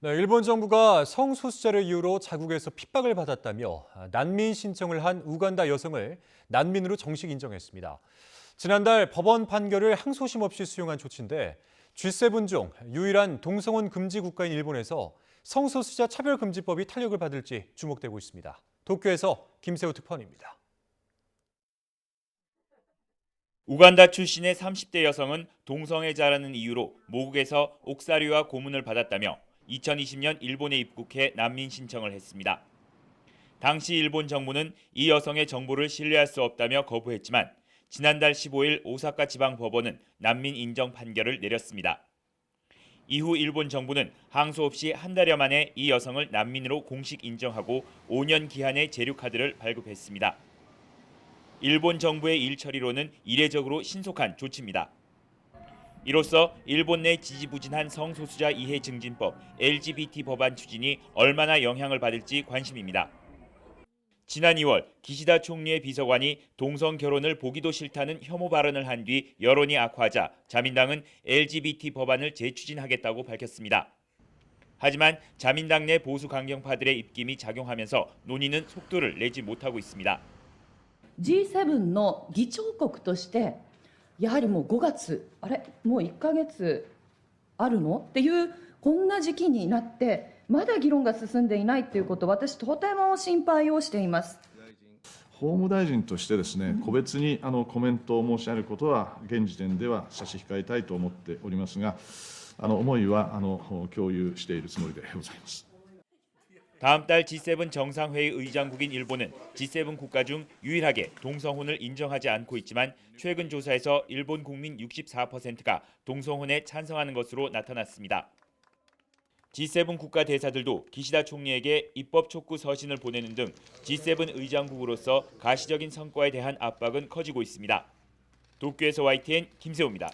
네, 일본 정부가 성소수자를 이유로 자국에서 핍박을 받았다며 난민 신청을 한 우간다 여성을 난민으로 정식 인정했습니다. 지난달 법원 판결을 항소심 없이 수용한 조치인데 G7 중 유일한 동성혼 금지 국가인 일본에서 성소수자 차별금지법이 탄력을 받을지 주목되고 있습니다. 도쿄에서 김세호 특파원입니다. 우간다 출신의 30대 여성은 동성애자라는 이유로 모국에서 옥살이와 고문을 받았다며 2020년 일본에 입국해 난민 신청을 했습니다. 당시 일본 정부는 이 여성의 정보를 신뢰할 수 없다며 거부했지만 지난달 15일 오사카 지방법원은 난민 인정 판결을 내렸습니다. 이후 일본 정부는 항소 없이 한 달여 만에 이 여성을 난민으로 공식 인정하고 5년 기한의 재료카드를 발급했습니다. 일본 정부의 일 처리로는 이례적으로 신속한 조치입니다. 이로써 일본 내 지지부진한 성소수자 이해 증진법 LGBT 법안 추진이 얼마나 영향을 받을지 관심입니다. 지난 2월 기시다 총리의 비서관이 동성 결혼을 보기도 싫다는 혐오 발언을 한 뒤 여론이 악화하자 자민당은 LGBT 법안을 재추진하겠다고 밝혔습니다. 하지만 자민당 내 보수 강경파들의 입김이 작용하면서 논의는 속도를 내지 못하고 있습니다. G7 の議長国としてやはりもう5月もう1ヶ月あるのっていうこんな時期になってまだ議論が進んでいないということ、私とても心配をしています。法務大臣としてですね、個別にコメントを申し上げることは現時点では差し控えたいと思っておりますが、思いは共有しているつもりでございます。 다음 달 G7 정상회의 의장국인 일본은 G7 국가 중 유일하게 동성혼을 인정하지 않고 있지만 최근 조사에서 일본 국민 64%가 동성혼에 찬성하는 것으로 나타났습니다. G7 국가 대사들도 기시다 총리에게 입법 촉구 서신을 보내는 등 G7 의장국으로서 가시적인 성과에 대한 압박은 커지고 있습니다. 도쿄에서 YTN 김세호입니다.